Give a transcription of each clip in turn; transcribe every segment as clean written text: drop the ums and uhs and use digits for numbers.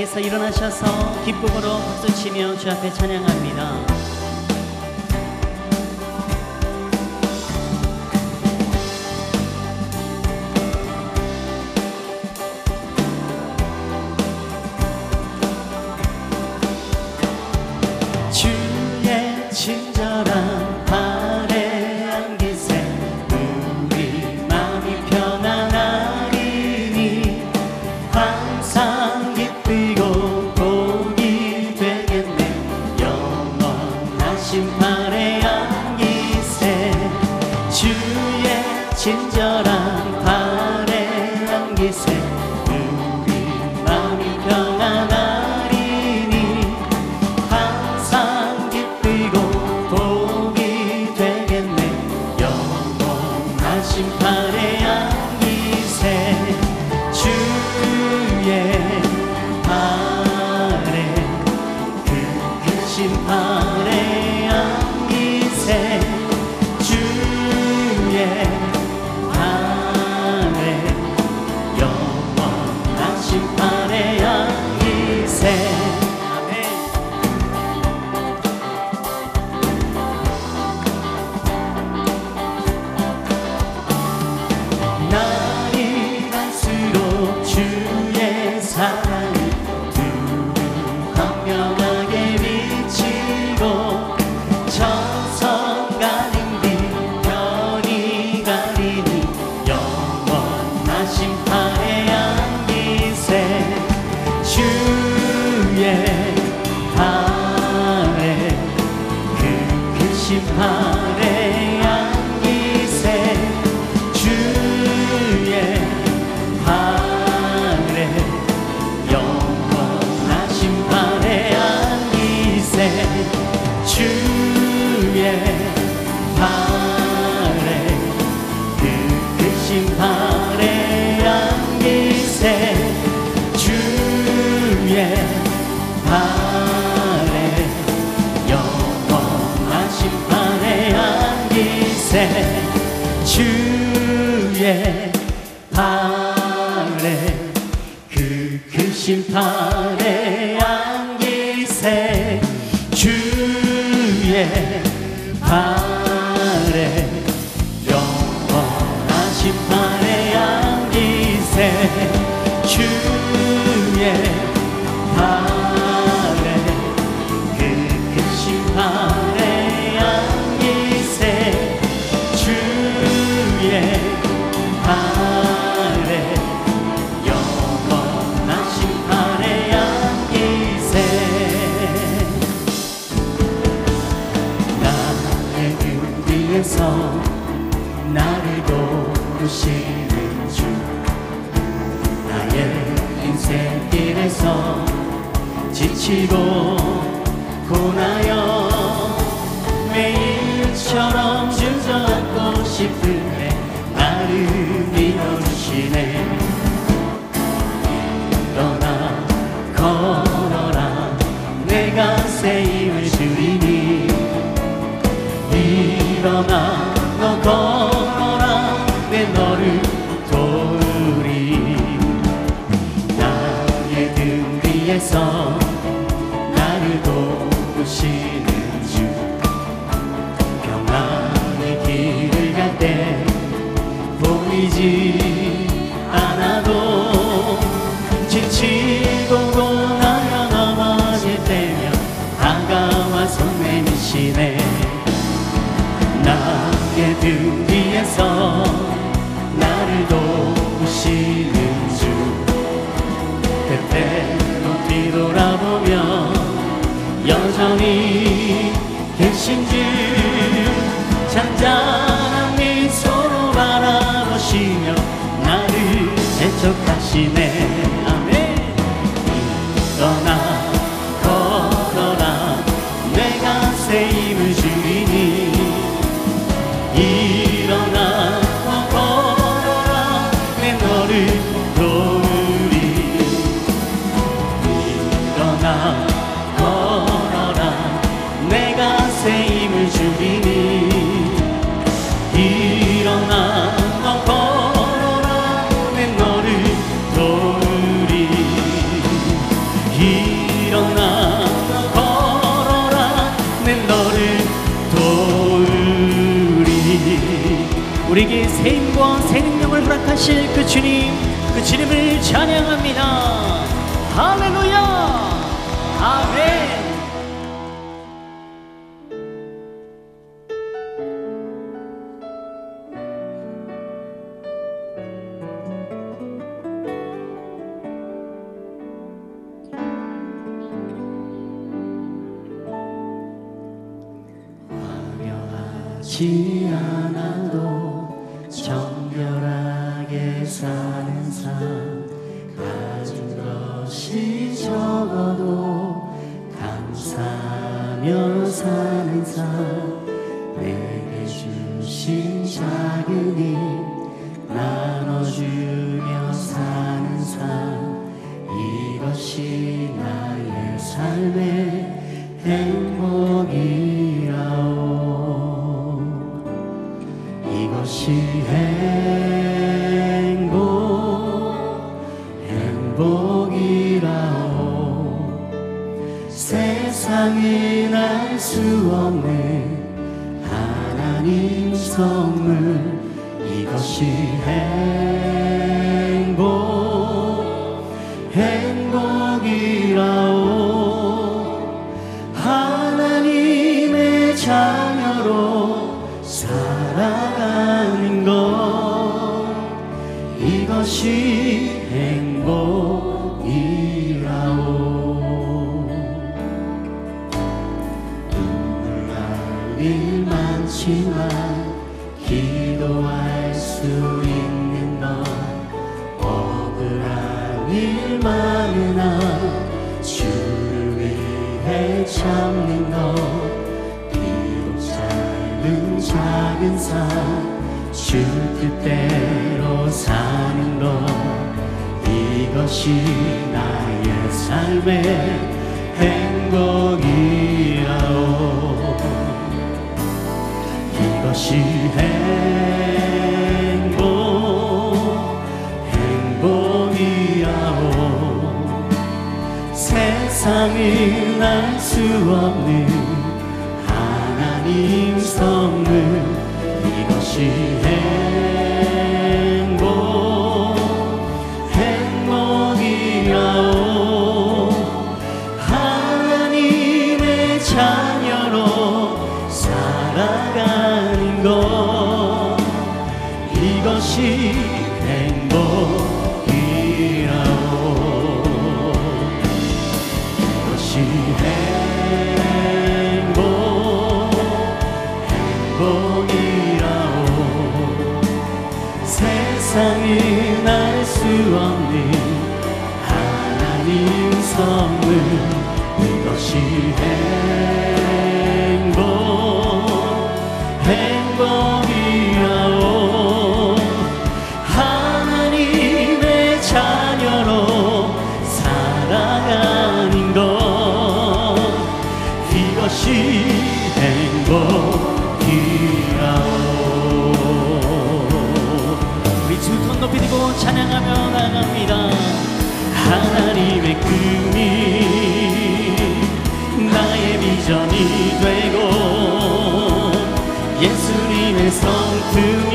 자리에서 일어나셔서 기쁨으로 박수치며 주 앞에 찬양합니다. 주의 친절한 발에 안기세 우리 마음이 편안하리니 항상 기쁘고 복이 되겠네 영원하신 발에 안기세 주의 친절한 발에 안기세 우리 마음이 편안하리니 항상 기쁘고 복이 되겠네 영원하신 발에 안기세 주의 발에 그 크신 발에 안기세 주의 발에 영원하신 발에 안기세 날이 갈수록 주의 사랑이 두루 광명하게 비치고 저성 가는 길 별이 가리니 영원하신 발에 안기세 주의 발에 그 크신 발에 안기세 주의 발에 영원하신 발에 안기세 주의 발에 그 크신 발에 안기세 주의 발에 영원하신 발에 안기세 주의 발에 그 크신 발에 안기세 주의 발에 영원하신 발에 안기세 주의 발에 그 크신 발에 안기세 주의 발에 영원하신 발에 안기세 나의 등 위에서 나를 도우시는 주 나의 인생길에서 지치고 고나여 매일처럼 주저앉고 싶은데 나를 밀어주시네 일어나 걸어라 내가 새 힘을 주리니 일어나 너 걸어라 내 너를 도우리 나의 등 위에서 나를 도우시는 주 평안히 길을 갈 때 보이지 않아도 지치고 고나여 넘어질 때면 다가와 손 내미시네 나의 등 위에서 나를 도우시는 주 때때로 뒤돌아보며 여전히 계신 주 잔잔한 미소로 바라보시며 나를 재촉하시네 아멘 일어나 걸어라 내가 새 힘을 주리니 일어나 걸어라 내 너를 도우리 일어나 걸어라 내가 새 힘을 주리니 일어나 걸어라 내 너를 도우리 일어나 걸어라 내 너를 도우리. 우리에게 새 힘과 새 능력을 허락하실 그 주님을 찬양합니다. 할렐루야. 아멘. 지 않아도 정결하게 사는 삶, 가진 것이 적어도 감사하며 사는 삶, 내게 주신 작은 힘 나눠주며 사는 삶, 이것이 나의 삶의 행복이라오. 이것이 행복이라오. 세상에 알 수 없는 하나님 선물, 이것이 행복이라오. 하나님의 자녀로 살아가는 것, 이것이 행복이라오. 눈물 날 일 많지만 기도할 수 있는 것, 억울한 일 많으나 주를 위해 참는 것, 작은 삶, 주 뜻대로 사는 것, 이것이 나의 삶의 행복이라오. 이것이 행복이라오. 세상은 알 수 없는 하나님 선물, 이것이 행복이라오. 하나님의 자녀로 살아가는 것, 이것이 행복이라오. 이것이 행복이라오. 세상은 알 수 없는 하나님 선물, 이것이 행복이라오. 하나님의 자녀로 살아가는 것, 이것이 우리 두 손 높이 들고 찬양하며 나갑니다. 하나님의 꿈이 나의 비전이 되고, 예수님의 성품이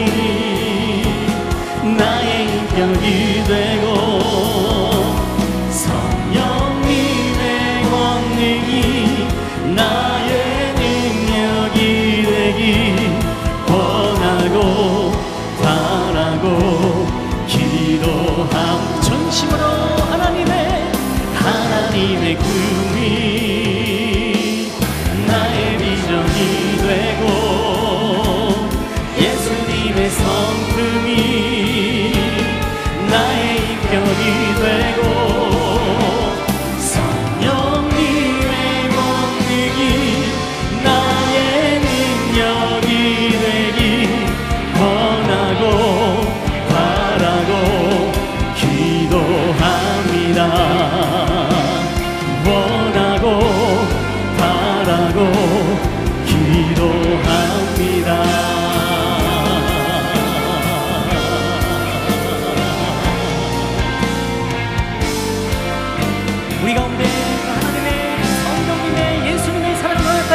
나의 인격이 되고, 성령님의 권능이 나의 능력이 되기 원하고 바라고 기도함. 전심으로 하나님의 꿈이 나의 비전이 되고, 예수님의 성품이 나의 인격이 되고, 성령님의 권능이 나의 능력이 되기 원하고 바라고 기도합니다. 원하고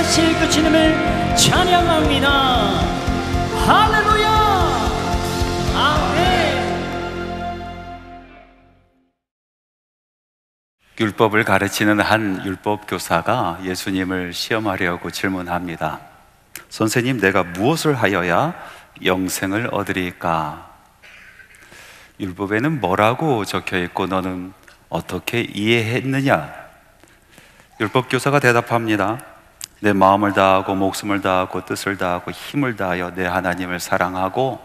역사하실 그 주님을 찬양합니다. 할렐루야. 아멘. 율법을 가르치는 한 율법 교사가 예수님을 시험하려고 질문합니다. 선생님, 내가 무엇을 하여야 영생을 얻으리까? 율법에는 뭐라고 적혀 있고 너는 어떻게 이해했느냐? 율법 교사가 대답합니다. 내 마음을 다하고 목숨을 다하고 뜻을 다하고 힘을 다하여 내 하나님을 사랑하고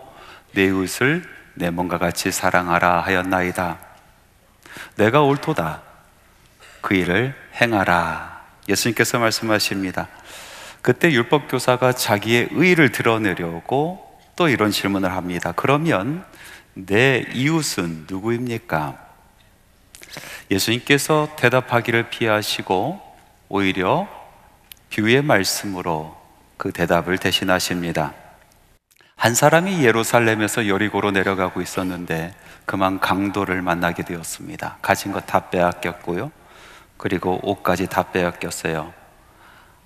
내 이웃을 내 몸과 같이 사랑하라 하였나이다. 내가 옳도다. 그 일을 행하라. 예수님께서 말씀하십니다. 그때 율법 교사가 자기의 의의를 드러내려고 또 이런 질문을 합니다. 그러면 내 이웃은 누구입니까? 예수님께서 대답하기를 피하시고 오히려 비유의 말씀으로 그 대답을 대신하십니다. 한 사람이 예루살렘에서 여리고로 내려가고 있었는데 그만 강도를 만나게 되었습니다. 가진 것 다 빼앗겼고요, 그리고 옷까지 다 빼앗겼어요.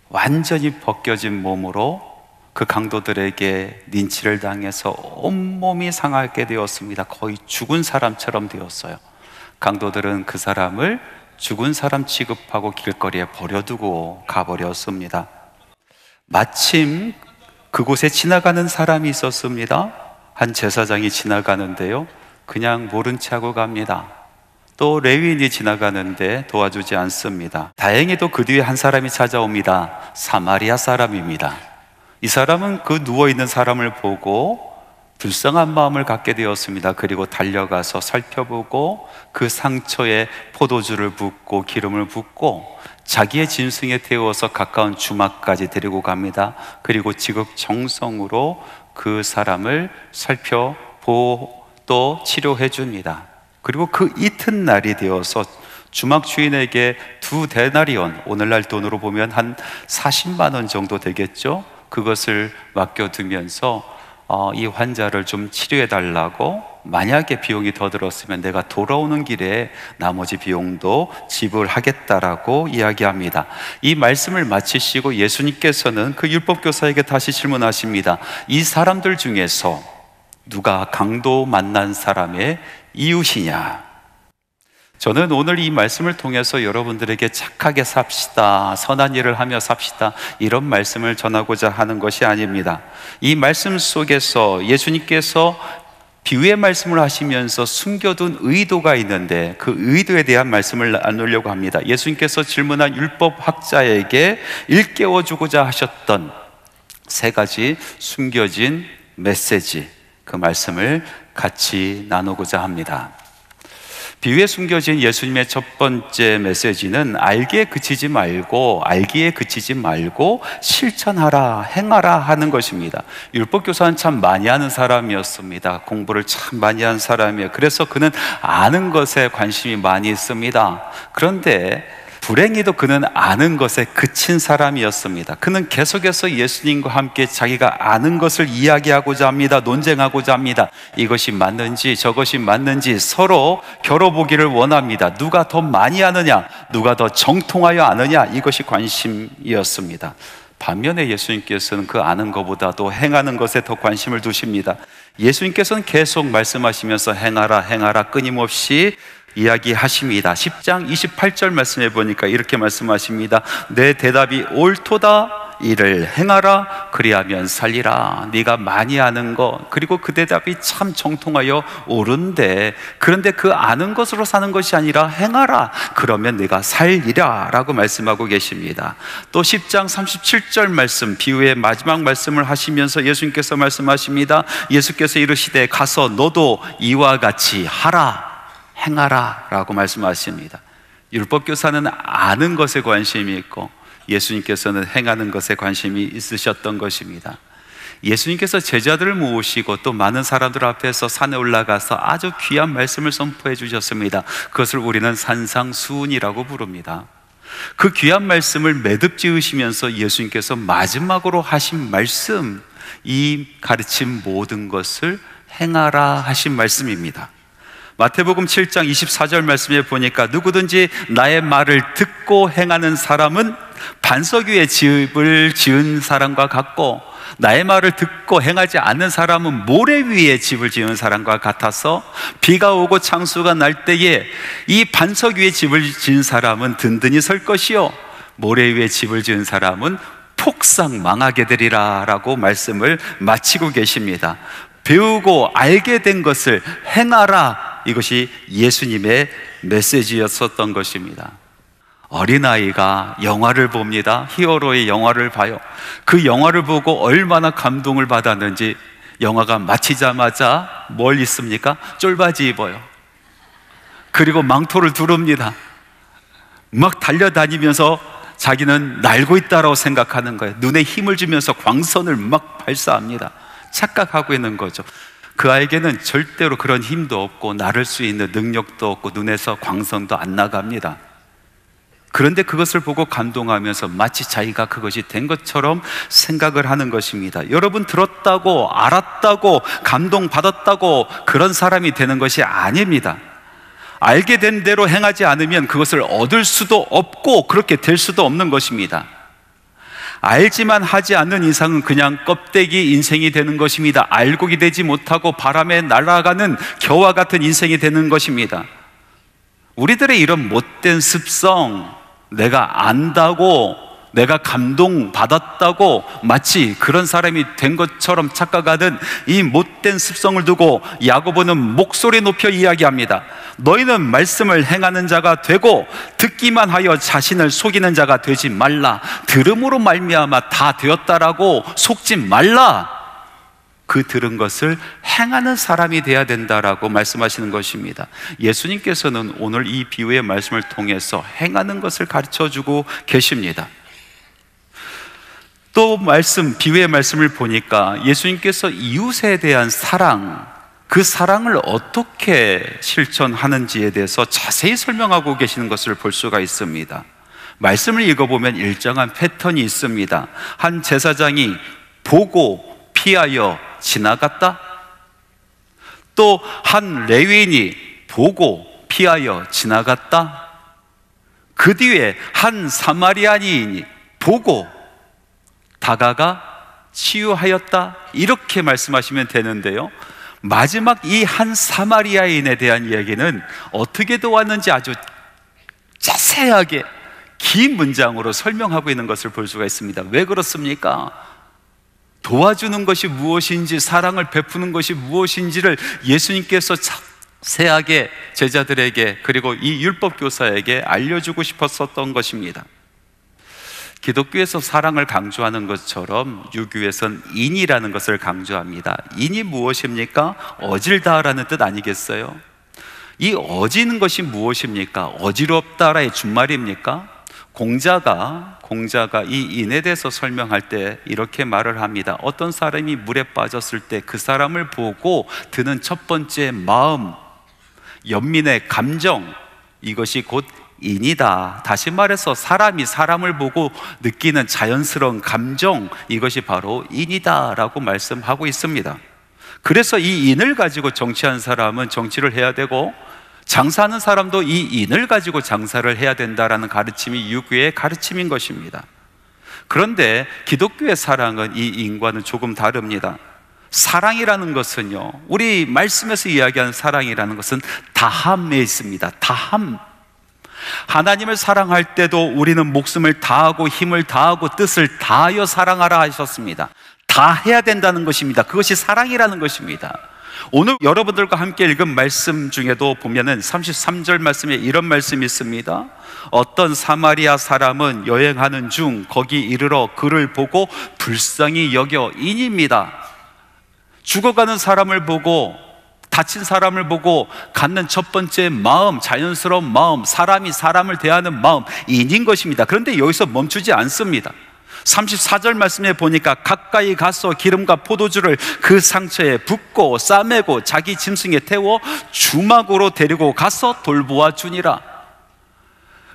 완전히 벗겨진 몸으로 그 강도들에게 린치를 당해서 온몸이 상하게 되었습니다. 거의 죽은 사람처럼 되었어요. 강도들은 그 사람을 죽은 사람 취급하고 길거리에 버려두고 가버렸습니다. 마침 그곳에 지나가는 사람이 있었습니다. 한 제사장이 지나가는데요, 그냥 모른 채 하고 갑니다. 또 레위인이 지나가는데 도와주지 않습니다. 다행히도 그 뒤에 한 사람이 찾아옵니다. 사마리아 사람입니다. 이 사람은 그 누워있는 사람을 보고 불쌍한 마음을 갖게 되었습니다. 그리고 달려가서 살펴보고 그 상처에 포도주를 붓고 기름을 붓고 자기의 짐승에 태워서 가까운 주막까지 데리고 갑니다. 그리고 지극정성으로 그 사람을 살펴보고 또 치료해 줍니다. 그리고 그 이튿날이 되어서 주막 주인에게 2데나리온, 오늘날 돈으로 보면 한 40만 원 정도 되겠죠? 그것을 맡겨두면서 이 환자를 좀 치료해 달라고, 만약에 비용이 더 들었으면 내가 돌아오는 길에 나머지 비용도 지불하겠다라고 이야기합니다. 이 말씀을 마치시고 예수님께서는 그 율법교사에게 다시 질문하십니다. 이 사람들 중에서 누가 강도 만난 사람의 이웃이냐? 저는 오늘 이 말씀을 통해서 여러분들에게 착하게 삽시다, 선한 일을 하며 삽시다, 이런 말씀을 전하고자 하는 것이 아닙니다. 이 말씀 속에서 예수님께서 비유의 말씀을 하시면서 숨겨둔 의도가 있는데 그 의도에 대한 말씀을 나누려고 합니다. 예수님께서 질문한 율법학자에게 일깨워주고자 하셨던 3가지 숨겨진 메시지, 그 말씀을 같이 나누고자 합니다. 비유에 숨겨진 예수님의 첫 번째 메시지는 알기에 그치지 말고 실천하라, 행하라 하는 것입니다. 율법교사는 참 많이 하는 사람이었습니다. 공부를 참 많이 한 사람이에요. 그래서 그는 아는 것에 관심이 많이 있습니다. 그런데 불행히도 그는 아는 것에 그친 사람이었습니다. 그는 계속해서 예수님과 함께 자기가 아는 것을 이야기하고자 합니다. 논쟁하고자 합니다. 이것이 맞는지 저것이 맞는지 서로 겨뤄보기를 원합니다. 누가 더 많이 아느냐, 누가 더 정통하여 아느냐, 이것이 관심이었습니다. 반면에 예수님께서는 그 아는 것보다도 행하는 것에 더 관심을 두십니다. 예수님께서는 계속 말씀하시면서 행하라, 행하라 끊임없이 이야기하십니다. 10장 28절 말씀해 보니까 이렇게 말씀하십니다. 내 대답이 옳도다. 이를 행하라. 그리하면 살리라. 네가 많이 아는 것, 그리고 그 대답이 참 정통하여 옳은데, 그런데 그 아는 것으로 사는 것이 아니라 행하라. 그러면 네가 살리라 라고 말씀하고 계십니다. 또 10장 37절 말씀, 비유의 마지막 말씀을 하시면서 예수님께서 말씀하십니다. 예수께서 이르시되 가서 너도 이와 같이 하라, 행하라 라고 말씀하십니다. 율법교사는 아는 것에 관심이 있고 예수님께서는 행하는 것에 관심이 있으셨던 것입니다. 예수님께서 제자들을 모으시고 또 많은 사람들 앞에서 산에 올라가서 아주 귀한 말씀을 선포해 주셨습니다. 그것을 우리는 산상수훈이라고 부릅니다. 그 귀한 말씀을 매듭 지으시면서 예수님께서 마지막으로 하신 말씀, 이 가르친 모든 것을 행하라 하신 말씀입니다. 마태복음 7장 24절 말씀에 보니까 누구든지 나의 말을 듣고 행하는 사람은 반석 위에 집을 지은 사람과 같고, 나의 말을 듣고 행하지 않는 사람은 모래 위에 집을 지은 사람과 같아서 비가 오고 창수가 날 때에 이 반석 위에 집을 지은 사람은 든든히 설 것이요 모래 위에 집을 지은 사람은 폭삭 망하게 되리라 라고 말씀을 마치고 계십니다. 배우고 알게 된 것을 행하라, 이것이 예수님의 메시지였었던 것입니다. 어린아이가 영화를 봅니다. 히어로의 영화를 봐요. 그 영화를 보고 얼마나 감동을 받았는지 영화가 마치자마자 뭘 입습니까? 쫄바지 입어요. 그리고 망토를 두릅니다. 막 달려다니면서 자기는 날고 있다라고 생각하는 거예요. 눈에 힘을 주면서 광선을 막 발사합니다. 착각하고 있는 거죠. 그 아이에게는 절대로 그런 힘도 없고 나를 수 있는 능력도 없고 눈에서 광선도 안 나갑니다. 그런데 그것을 보고 감동하면서 마치 자기가 그것이 된 것처럼 생각을 하는 것입니다. 여러분, 들었다고 알았다고 감동받았다고 그런 사람이 되는 것이 아닙니다. 알게 된 대로 행하지 않으면 그것을 얻을 수도 없고 그렇게 될 수도 없는 것입니다. 알지만 하지 않는 이상은 그냥 껍데기 인생이 되는 것입니다. 알곡이 되지 못하고 바람에 날아가는 겨와 같은 인생이 되는 것입니다. 우리들의 이런 못된 습성, 내가 안다고, 내가 감동받았다고 마치 그런 사람이 된 것처럼 착각하는 이 못된 습성을 두고 야고보는 목소리 높여 이야기합니다. 너희는 말씀을 행하는 자가 되고 듣기만 하여 자신을 속이는 자가 되지 말라. 들음으로 말미암아 다 되었다라고 속지 말라. 그 들은 것을 행하는 사람이 되어야 된다라고 말씀하시는 것입니다. 예수님께서는 오늘 이 비유의 말씀을 통해서 행하는 것을 가르쳐주고 계십니다. 또 비유의 말씀을 보니까 예수님께서 이웃에 대한 사랑, 그 사랑을 어떻게 실천하는지에 대해서 자세히 설명하고 계시는 것을 볼 수가 있습니다. 말씀을 읽어보면 일정한 패턴이 있습니다. 한 제사장이 보고 피하여 지나갔다. 또 한 레위인이 보고 피하여 지나갔다. 그 뒤에 한 사마리아인이 보고 다가가 치유하였다. 이렇게 말씀하시면 되는데요, 마지막 이 한 사마리아인에 대한 이야기는 어떻게 도왔는지 아주 자세하게 긴 문장으로 설명하고 있는 것을 볼 수가 있습니다. 왜 그렇습니까? 도와주는 것이 무엇인지, 사랑을 베푸는 것이 무엇인지를 예수님께서 자세하게 제자들에게, 그리고 이 율법교사에게 알려주고 싶었었던 것입니다. 기독교에서 사랑을 강조하는 것처럼 유교에선 인이라는 것을 강조합니다. 인이 무엇입니까? 어질다라는 뜻 아니겠어요? 이 어지는 것이 무엇입니까? 어지럽다라의 준말입니까? 공자가 이 인에 대해서 설명할 때 이렇게 말을 합니다. 어떤 사람이 물에 빠졌을 때 그 사람을 보고 드는 첫 번째 마음, 연민의 감정, 이것이 곧 인이다. 다시 말해서 사람이 사람을 보고 느끼는 자연스러운 감정, 이것이 바로 인이다 라고 말씀하고 있습니다. 그래서 이 인을 가지고 정치하는 사람은 정치를 해야 되고, 장사하는 사람도 이 인을 가지고 장사를 해야 된다라는 가르침이 유교의 가르침인 것입니다. 그런데 기독교의 사랑은 이 인과는 조금 다릅니다. 사랑이라는 것은요, 우리 말씀에서 이야기하는 사랑이라는 것은 다함에 있습니다. 다함. 하나님을 사랑할 때도 우리는 목숨을 다하고 힘을 다하고 뜻을 다하여 사랑하라 하셨습니다. 다 해야 된다는 것입니다. 그것이 사랑이라는 것입니다. 오늘 여러분들과 함께 읽은 말씀 중에도 보면은 33절 말씀에 이런 말씀이 있습니다. 어떤 사마리아 사람은 여행하는 중 거기 이르러 그를 보고 불쌍히 여겨, 인입니다. 죽어가는 사람을 보고, 다친 사람을 보고 갖는 첫 번째 마음, 자연스러운 마음, 사람이 사람을 대하는 마음, 인인 것입니다. 그런데 여기서 멈추지 않습니다. 34절 말씀에 보니까 가까이 가서 기름과 포도주를 그 상처에 붓고 싸매고 자기 짐승에 태워 주막으로 데리고 가서 돌보아 주니라.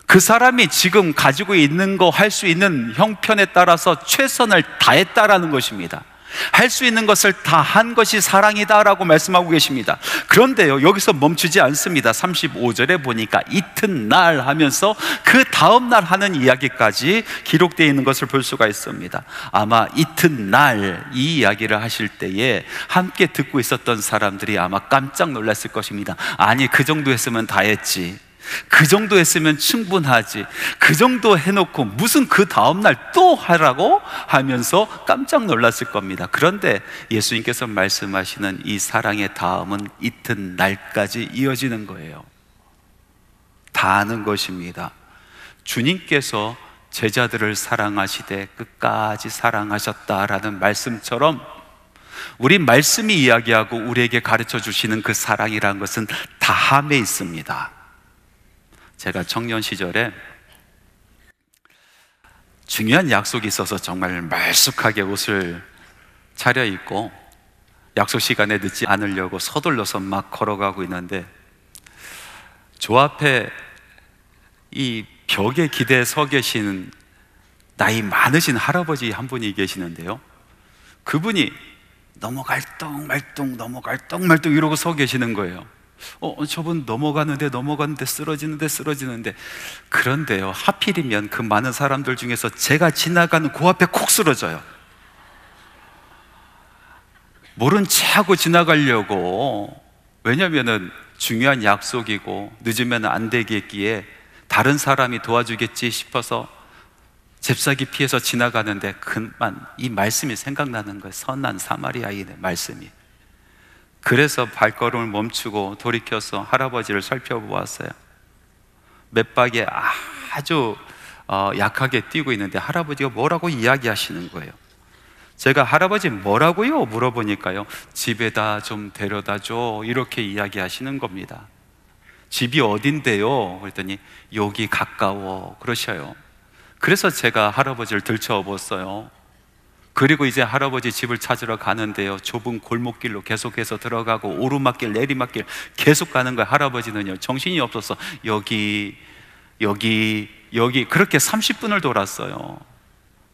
그 사람이 지금 가지고 있는 거, 할 수 있는 형편에 따라서 최선을 다했다라는 것입니다. 할 수 있는 것을 다 한 것이 사랑이다라고 말씀하고 계십니다. 그런데요, 여기서 멈추지 않습니다. 35절에 보니까 이튿날 하면서 그 다음날 하는 이야기까지 기록되어 있는 것을 볼 수가 있습니다. 아마 이튿날 이 이야기를 하실 때에 함께 듣고 있었던 사람들이 아마 깜짝 놀랐을 것입니다. 아니, 그 정도 했으면 다 했지, 그 정도 했으면 충분하지, 그 정도 해놓고 무슨 그 다음날 또 하라고 하면서 깜짝 놀랐을 겁니다. 그런데 예수님께서 말씀하시는 이 사랑의 다음은 이튿날까지 이어지는 거예요. 다 아는 것입니다. 주님께서 제자들을 사랑하시되 끝까지 사랑하셨다라는 말씀처럼 우리 말씀이 이야기하고 우리에게 가르쳐 주시는 그 사랑이라는 것은 다함에 있습니다. 제가 청년 시절에 중요한 약속이 있어서 정말 말쑥하게 옷을 차려입고 약속 시간에 늦지 않으려고 서둘러서 막 걸어가고 있는데, 저 앞에 이 벽에 기대에 서 계신 나이 많으신 할아버지 한 분이 계시는데요, 그분이 넘어갈똥 말똥 이러고 서 계시는 거예요. 저분 넘어가는데 쓰러지는데. 그런데요, 하필이면 그 많은 사람들 중에서 제가 지나가는 그 앞에 콕 쓰러져요. 모른 체하고 지나가려고, 왜냐면은 중요한 약속이고 늦으면 안 되겠기에 다른 사람이 도와주겠지 싶어서 잽싸게 피해서 지나가는데, 그만 이 말씀이 생각나는 거예요. 선한 사마리아인의 말씀이. 그래서 발걸음을 멈추고 돌이켜서 할아버지를 살펴보았어요. 몇 박에 아주 약하게 뛰고 있는데 할아버지가 뭐라고 이야기하시는 거예요. 제가 할아버지 뭐라고요? 물어보니까요, 집에다 좀 데려다줘 이렇게 이야기하시는 겁니다. 집이 어딘데요? 그랬더니 여기 가까워 그러셔요. 그래서 제가 할아버지를 들쳐업었어요. 그리고 이제 할아버지 집을 찾으러 가는데요, 좁은 골목길로 계속해서 들어가고 오르막길 내리막길 계속 가는 거예요. 할아버지는요 정신이 없어서 여기 그렇게 30분을 돌았어요.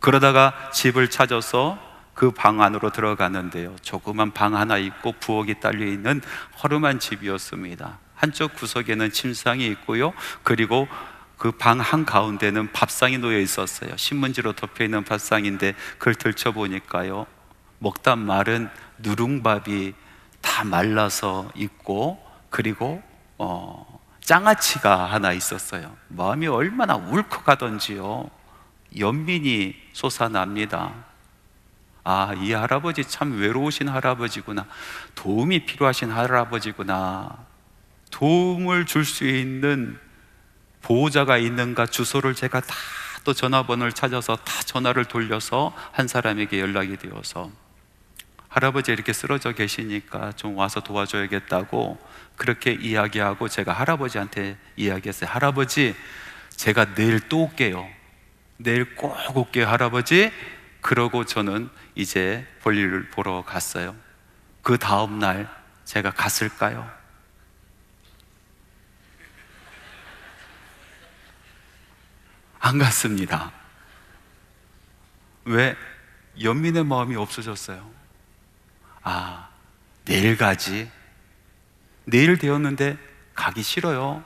그러다가 집을 찾아서 그 방 안으로 들어가는데요, 조그만 방 하나 있고 부엌이 딸려있는 허름한 집이었습니다. 한쪽 구석에는 침상이 있고요, 그리고 그 방 한가운데는 밥상이 놓여 있었어요. 신문지로 덮여있는 밥상인데 그걸 들춰보니까요, 먹다 마른 누룽밥이 다 말라서 있고, 그리고 장아찌가 하나 있었어요. 마음이 얼마나 울컥하던지요, 연민이 솟아납니다. 아, 이 할아버지 참 외로우신 할아버지구나, 도움이 필요하신 할아버지구나, 도움을 줄 수 있는 보호자가 있는가 주소를 제가 다 또 전화번호를 찾아서 다 전화를 돌려서 한 사람에게 연락이 되어서, 할아버지 이렇게 쓰러져 계시니까 좀 와서 도와줘야겠다고 그렇게 이야기하고, 제가 할아버지한테 이야기했어요. 할아버지, 제가 내일 또 올게요. 내일 꼭 올게요, 할아버지. 그러고 저는 이제 볼일을 보러 갔어요. 그 다음 날 제가 갔을까요? 안 갔습니다. 왜? 연민의 마음이 없어졌어요. 아, 내일 가지. 내일 되었는데 가기 싫어요.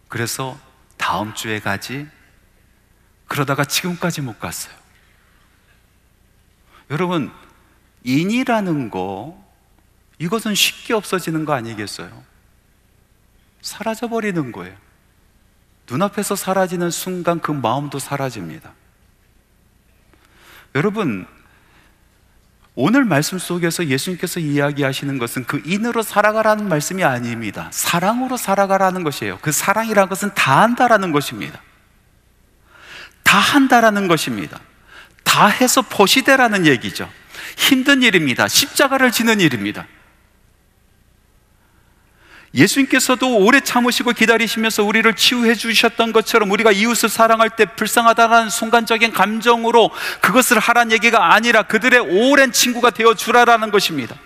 그래서 다음 주에 가지. 그러다가 지금까지 못 갔어요. 여러분, 인이라는 거, 이것은 쉽게 없어지는 거 아니겠어요? 사라져버리는 거예요. 눈앞에서 사라지는 순간 그 마음도 사라집니다. 여러분, 오늘 말씀 속에서 예수님께서 이야기하시는 것은 그 인으로 살아가라는 말씀이 아닙니다. 사랑으로 살아가라는 것이에요. 그 사랑이라는 것은 다 한다라는 것입니다. 다 한다라는 것입니다. 다 해서 포시되라는 얘기죠. 힘든 일입니다. 십자가를 지는 일입니다. 예수님께서도 오래 참으시고 기다리시면서 우리를 치유해 주셨던 것처럼, 우리가 이웃을 사랑할 때 불쌍하다는 순간적인 감정으로 그것을 하라는 얘기가 아니라 그들의 오랜 친구가 되어 주라라는 것입니다.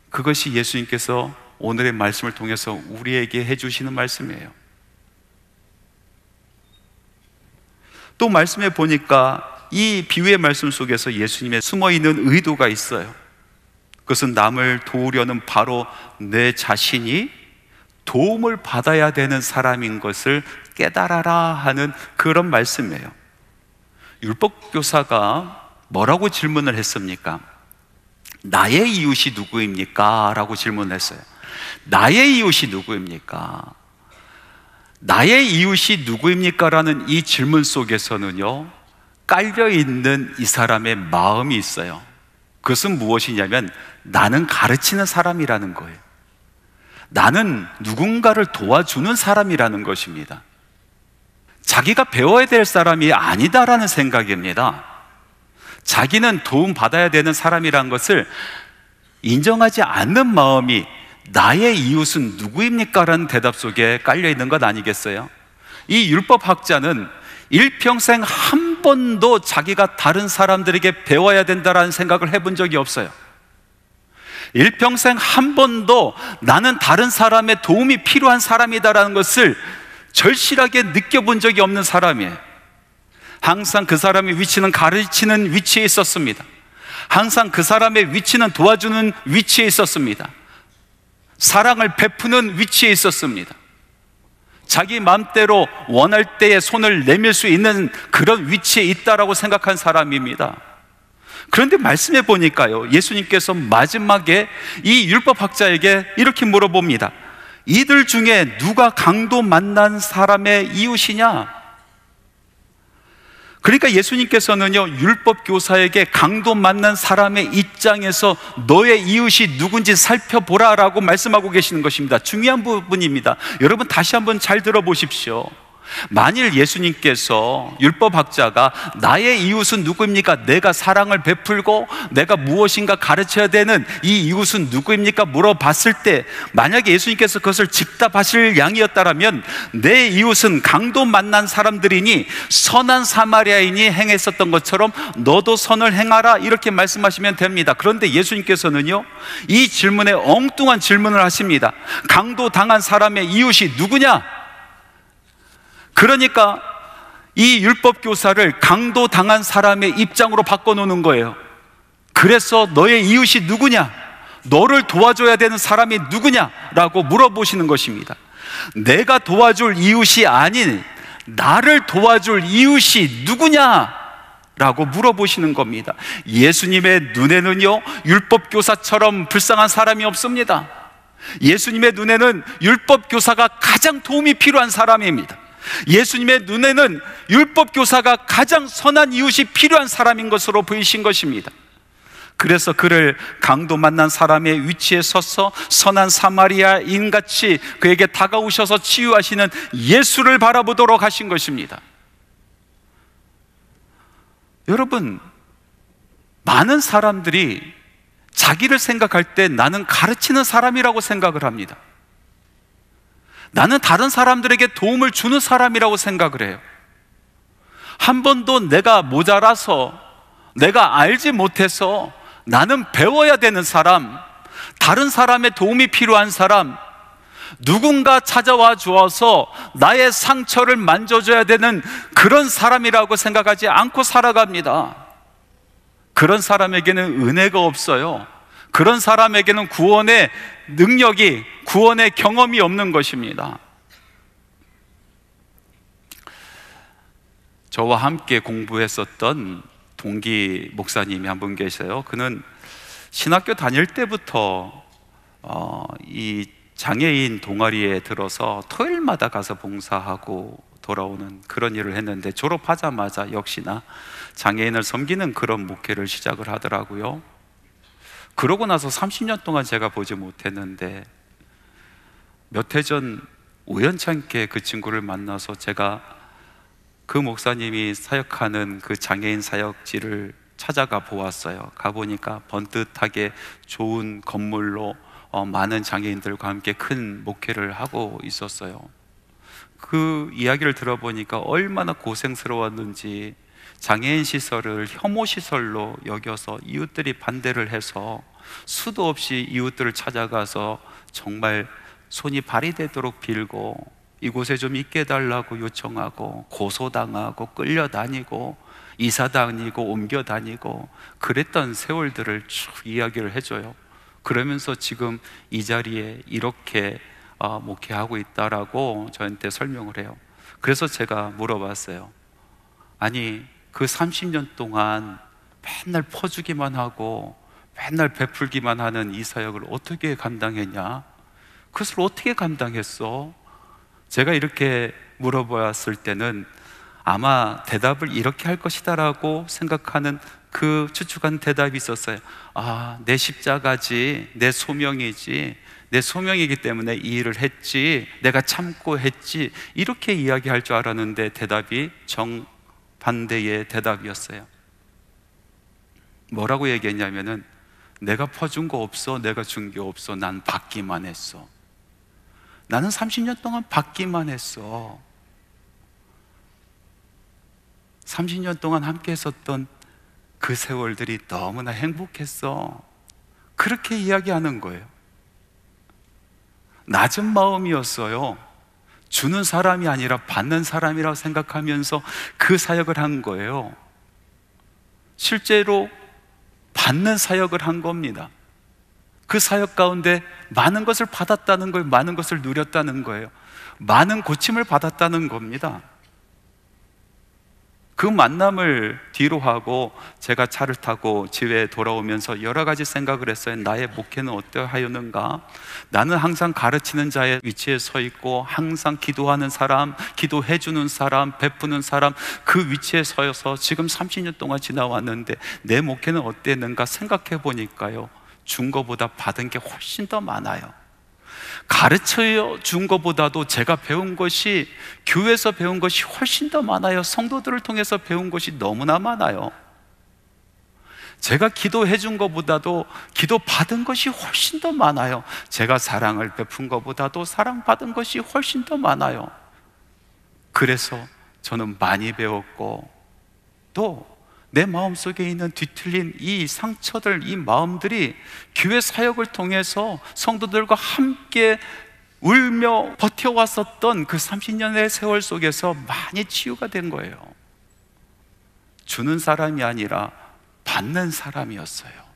그것이 예수님께서 오늘의 말씀을 통해서 우리에게 해주시는 말씀이에요. 또 말씀에 보니까 이 비유의 말씀 속에서 예수님의 숨어있는 의도가 있어요. 그것은 남을 도우려는 바로 내 자신이 도움을 받아야 되는 사람인 것을 깨달아라 하는 그런 말씀이에요. 율법교사가 뭐라고 질문을 했습니까? 나의 이웃이 누구입니까? 라고 질문을 했어요. 나의 이웃이 누구입니까? 나의 이웃이 누구입니까? 라는 이 질문 속에서는요, 깔려있는 이 사람의 마음이 있어요. 그것은 무엇이냐면 나는 가르치는 사람이라는 거예요. 나는 누군가를 도와주는 사람이라는 것입니다. 자기가 배워야 될 사람이 아니다라는 생각입니다. 자기는 도움받아야 되는 사람이라는 것을 인정하지 않는 마음이 나의 이웃은 누구입니까? 라는 대답 속에 깔려있는 것 아니겠어요? 이 율법학자는 일평생 한 번도 자기가 다른 사람들에게 배워야 된다라는 생각을 해본 적이 없어요. 일평생 한 번도 나는 다른 사람의 도움이 필요한 사람이다라는 것을 절실하게 느껴본 적이 없는 사람이에요. 항상 그 사람의 위치는 가르치는 위치에 있었습니다. 항상 그 사람의 위치는 도와주는 위치에 있었습니다. 사랑을 베푸는 위치에 있었습니다. 자기 마음대로 원할 때에 손을 내밀 수 있는 그런 위치에 있다라고 생각한 사람입니다. 그런데 말씀해 보니까요, 예수님께서 마지막에 이 율법학자에게 이렇게 물어봅니다. 이들 중에 누가 강도 만난 사람의 이웃이냐? 그러니까 예수님께서는요, 율법교사에게 강도 만난 사람의 입장에서 너의 이웃이 누군지 살펴보라라고 말씀하고 계시는 것입니다. 중요한 부분입니다. 여러분 다시 한번 잘 들어보십시오. 만일 예수님께서 율법학자가 나의 이웃은 누구입니까? 내가 사랑을 베풀고 내가 무엇인가 가르쳐야 되는 이 이웃은 누구입니까? 물어봤을 때 만약에 예수님께서 그것을 즉답하실 양이었다면 내 이웃은 강도 만난 사람들이니 선한 사마리아인이 행했었던 것처럼 너도 선을 행하라 이렇게 말씀하시면 됩니다. 그런데 예수님께서는요, 이 질문에 엉뚱한 질문을 하십니다. 강도 당한 사람의 이웃이 누구냐? 그러니까 이 율법교사를 강도 당한 사람의 입장으로 바꿔놓는 거예요. 그래서 너의 이웃이 누구냐? 너를 도와줘야 되는 사람이 누구냐? 라고 물어보시는 것입니다. 내가 도와줄 이웃이 아닌 나를 도와줄 이웃이 누구냐? 라고 물어보시는 겁니다. 예수님의 눈에는요, 율법교사처럼 불쌍한 사람이 없습니다. 예수님의 눈에는 율법교사가 가장 도움이 필요한 사람입니다. 예수님의 눈에는 율법교사가 가장 선한 이웃이 필요한 사람인 것으로 보이신 것입니다. 그래서 그를 강도 만난 사람의 위치에 서서 선한 사마리아인같이 그에게 다가오셔서 치유하시는 예수를 바라보도록 하신 것입니다. 여러분, 많은 사람들이 자기를 생각할 때 나는 가르치는 사람이라고 생각을 합니다. 나는 다른 사람들에게 도움을 주는 사람이라고 생각을 해요. 한 번도 내가 모자라서, 내가 알지 못해서 나는 배워야 되는 사람, 다른 사람의 도움이 필요한 사람, 누군가 찾아와 주어서 나의 상처를 만져줘야 되는 그런 사람이라고 생각하지 않고 살아갑니다. 그런 사람에게는 은혜가 없어요. 그런 사람에게는 구원의 능력이, 구원의 경험이 없는 것입니다. 저와 함께 공부했었던 동기 목사님이 한 분 계세요. 그는 신학교 다닐 때부터 이 장애인 동아리에 들어서 토요일마다 가서 봉사하고 돌아오는 그런 일을 했는데, 졸업하자마자 역시나 장애인을 섬기는 그런 목회를 시작을 하더라고요. 그러고 나서 30년 동안 제가 보지 못했는데 몇 해 전 우연찮게 그 친구를 만나서 제가 그 목사님이 사역하는 그 장애인 사역지를 찾아가 보았어요. 가보니까 번듯하게 좋은 건물로 많은 장애인들과 함께 큰 목회를 하고 있었어요. 그 이야기를 들어보니까 얼마나 고생스러웠는지, 장애인 시설을 혐오 시설로 여겨서 이웃들이 반대를 해서 수도 없이 이웃들을 찾아가서 정말 손이 발이 되도록 빌고 이곳에 좀 있게 해달라고 요청하고 고소당하고 끌려다니고 이사 다니고 옮겨 다니고 그랬던 세월들을 쭉 이야기를 해줘요. 그러면서 지금 이 자리에 이렇게 목회하고 있다라고 저한테 설명을 해요. 그래서 제가 물어봤어요. 아니, 그 30년 동안 맨날 퍼주기만 하고 맨날 베풀기만 하는 이 사역을 어떻게 감당했냐? 그것을 어떻게 감당했어? 제가 이렇게 물어보았을 때는 아마 대답을 이렇게 할 것이다라고 생각하는 그 추측한 대답이 있었어요. 아, 내 십자가지, 내 소명이지, 내 소명이기 때문에 이 일을 했지, 내가 참고 했지, 이렇게 이야기할 줄 알았는데 대답이 정반대의 대답이었어요. 뭐라고 얘기했냐면은 내가 퍼준 거 없어, 내가 준 게 없어, 난 받기만 했어. 나는 30년 동안 받기만 했어. 30년 동안 함께 했었던 그 세월들이 너무나 행복했어. 그렇게 이야기하는 거예요. 낮은 마음이었어요. 주는 사람이 아니라 받는 사람이라고 생각하면서 그 사역을 한 거예요. 실제로 받는 사역을 한 겁니다. 그 사역 가운데 많은 것을 받았다는 거예요. 많은 것을 누렸다는 거예요. 많은 고침을 받았다는 겁니다. 그 만남을 뒤로 하고 제가 차를 타고 집에 돌아오면서 여러 가지 생각을 했어요. 나의 목회는 어떠하였는가? 나는 항상 가르치는 자의 위치에 서 있고 항상 기도하는 사람, 기도해 주는 사람, 베푸는 사람, 그 위치에 서서 지금 30년 동안 지나왔는데 내 목회는 어땠는가 생각해 보니까요, 준 것보다 받은 게 훨씬 더 많아요. 가르쳐 준 것보다도 제가 배운 것이, 교회에서 배운 것이 훨씬 더 많아요. 성도들을 통해서 배운 것이 너무나 많아요. 제가 기도해 준 것보다도 기도 받은 것이 훨씬 더 많아요. 제가 사랑을 베푼 것보다도 사랑받은 것이 훨씬 더 많아요. 그래서 저는 많이 배웠고, 또 내 마음속에 있는 뒤틀린 이 상처들, 이 마음들이 교회 사역을 통해서 성도들과 함께 울며 버텨왔었던 그 30년의 세월 속에서 많이 치유가 된 거예요. 주는 사람이 아니라 받는 사람이었어요.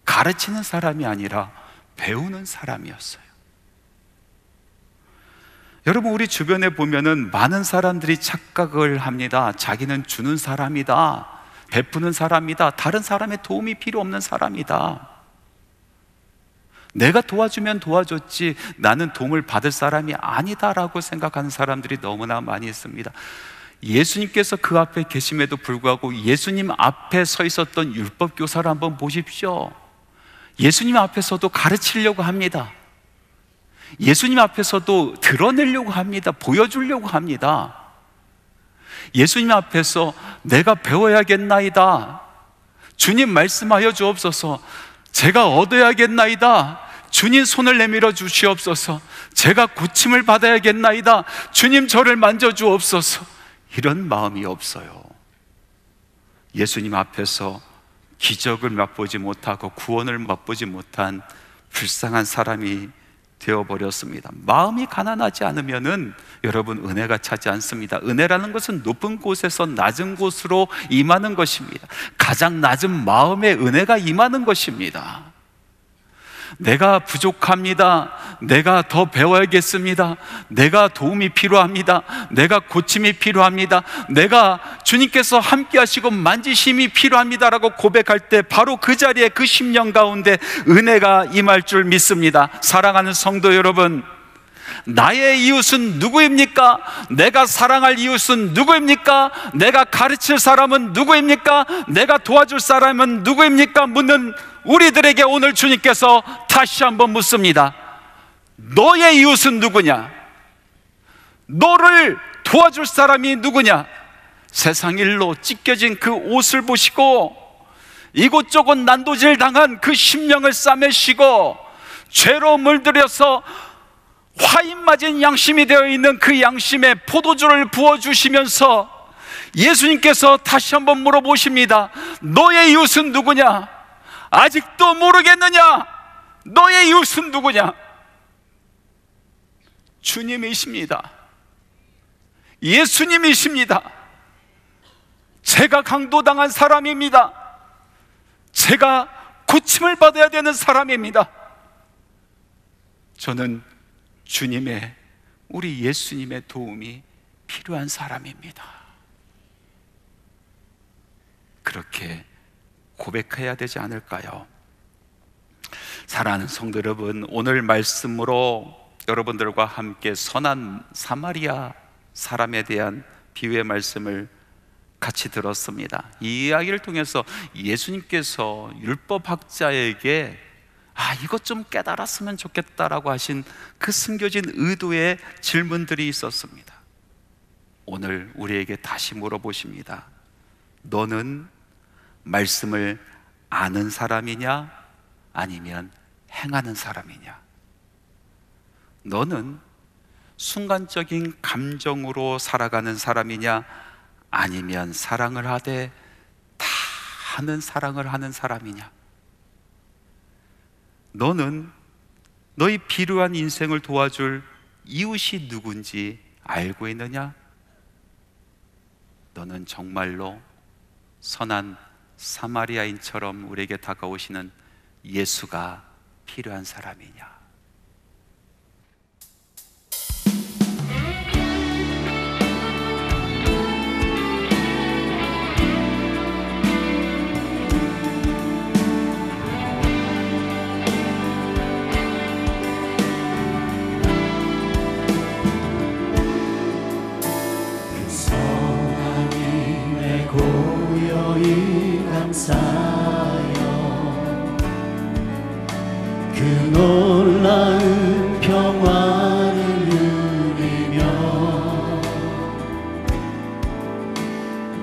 가르치는 사람이 아니라 배우는 사람이었어요. 여러분, 우리 주변에 보면은 많은 사람들이 착각을 합니다. 자기는 주는 사람이다, 베푸는 사람이다, 다른 사람의 도움이 필요 없는 사람이다. 내가 도와주면 도와줬지 나는 도움을 받을 사람이 아니다라고 생각하는 사람들이 너무나 많이 있습니다. 예수님께서 그 앞에 계심에도 불구하고 예수님 앞에 서 있었던 율법교사를 한번 보십시오. 예수님 앞에서도 가르치려고 합니다. 예수님 앞에서도 드러내려고 합니다. 보여주려고 합니다. 예수님 앞에서 내가 배워야겠나이다, 주님 말씀하여 주옵소서, 제가 얻어야겠나이다, 주님 손을 내밀어 주시옵소서, 제가 고침을 받아야겠나이다, 주님 저를 만져주옵소서, 이런 마음이 없어요. 예수님 앞에서 기적을 맛보지 못하고 구원을 맛보지 못한 불쌍한 사람이 되어버렸습니다. 마음이 가난하지 않으면은 여러분, 은혜가 차지 않습니다. 은혜라는 것은 높은 곳에서 낮은 곳으로 임하는 것입니다. 가장 낮은 마음에 은혜가 임하는 것입니다. 내가 부족합니다, 내가 더 배워야겠습니다, 내가 도움이 필요합니다, 내가 고침이 필요합니다, 내가 주님께서 함께 하시고 만지심이 필요합니다라고 고백할 때 바로 그 자리에, 그 심령 가운데 은혜가 임할 줄 믿습니다. 사랑하는 성도 여러분, 나의 이웃은 누구입니까? 내가 사랑할 이웃은 누구입니까? 내가 가르칠 사람은 누구입니까? 내가 도와줄 사람은 누구입니까? 묻는 우리들에게 오늘 주님께서 다시 한번 묻습니다. 너의 이웃은 누구냐? 너를 도와줄 사람이 누구냐? 세상 일로 찢겨진 그 옷을 보시고 이곳저곳 난도질 당한 그 심령을 싸매시고 죄로 물들여서 화인 맞은 양심이 되어 있는 그 양심에 포도주를 부어주시면서 예수님께서 다시 한번 물어보십니다. 너의 이웃은 누구냐? 아직도 모르겠느냐? 너의 이웃은 누구냐? 주님이십니다. 예수님이십니다. 제가 강도당한 사람입니다. 제가 고침을 받아야 되는 사람입니다. 저는 주님의, 우리 예수님의 도움이 필요한 사람입니다. 그렇게 고백해야 되지 않을까요? 사랑하는 성도 여러분, 오늘 말씀으로 여러분들과 함께 선한 사마리아 사람에 대한 비유의 말씀을 같이 들었습니다. 이 이야기를 통해서 예수님께서 율법학자에게 이것 좀 깨달았으면 좋겠다라고 하신 그 숨겨진 의도의 질문들이 있었습니다. 오늘 우리에게 다시 물어보십니다. 너는 말씀을 아는 사람이냐, 아니면 행하는 사람이냐? 너는 순간적인 감정으로 살아가는 사람이냐, 아니면 사랑을 하되 다 하는 사랑을 하는 사람이냐? 너는 너희 필요한 인생을 도와줄 이웃이 누군지 알고 있느냐? 너는 정말로 선한 사마리아인처럼 우리에게 다가오시는 예수가 필요한 사람이냐? 그 놀라운 평화를 누리며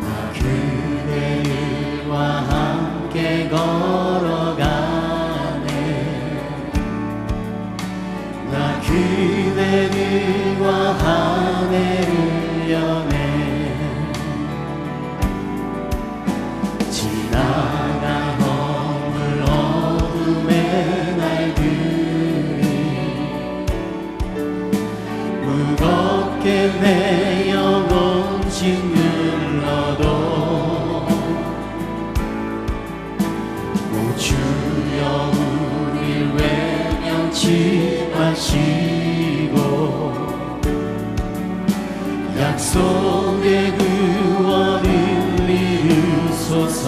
나 그대들과 함께 걸어가네. 나 그대들과 하늘을 여네. 지나간 허물 어둠의 날들이 무겁게 내 영혼 짓눌러도 오 주여 우릴 외면치 마시고 약속의 구원을 이루소서.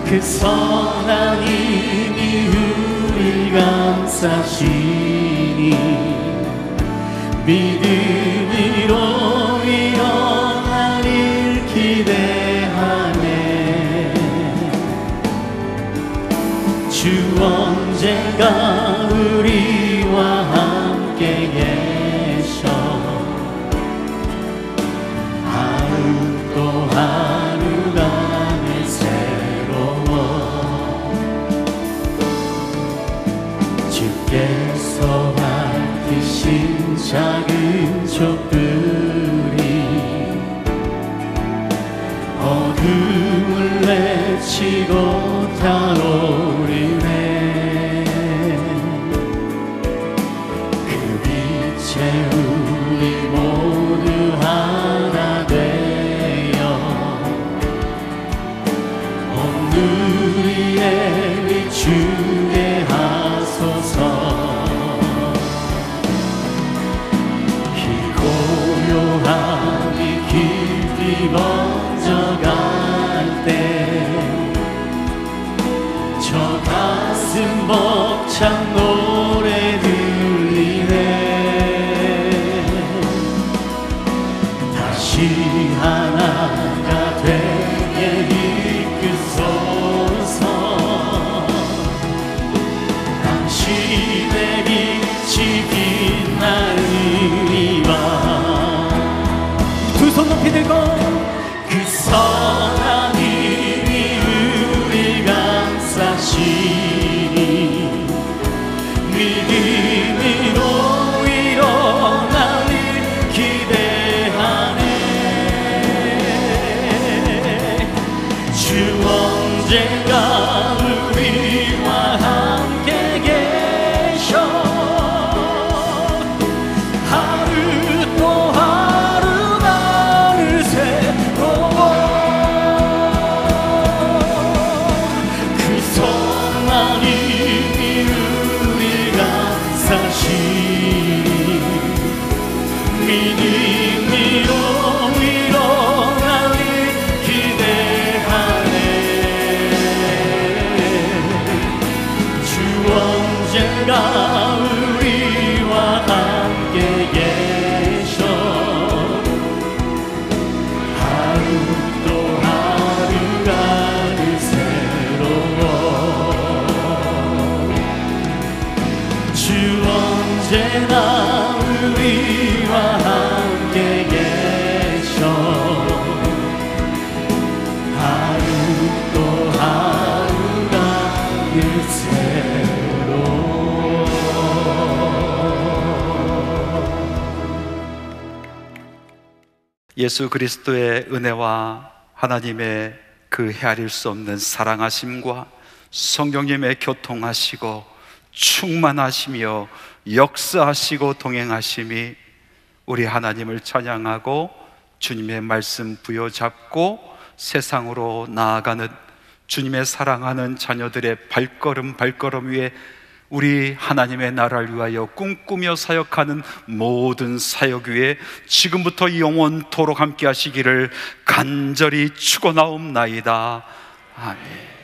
그 선한 힘이 우릴 감싸시니 믿음으로 일어나길 기대하네. 주 언젠가 우리와 함께 계셔 하루 또 하루가 늘 새로워. 주께서 밝히신 작은 촛불이 어둠을 내치고 타오르네. 그 빛에 우리 모두 하나 되어 온 우리의 비추게 하소서. 이 고요함이 깊이 번져갈 때 저 믿음으로 일어나리 기대하네. 주 언젠가 우리와 함께 계셔. 하루 또 하루가 늘 새로워. 주 언제나 우리와 함께 계셔. 하루 또 하루가 늘 새로워. 예수 그리스도의 은혜와 하나님의 그 헤아릴 수 없는 사랑하심과 성령님의 교통하시고 충만하시며 역사하시고 동행하심이 우리 하나님을 찬양하고 주님의 말씀 부여잡고 세상으로 나아가는 주님의 사랑하는 자녀들의 발걸음 위에 우리 하나님의 나라를 위하여 꿈꾸며 사역하는 모든 사역 위에 지금부터 영원토록 함께 하시기를 간절히 축원하옵나이다. 아멘.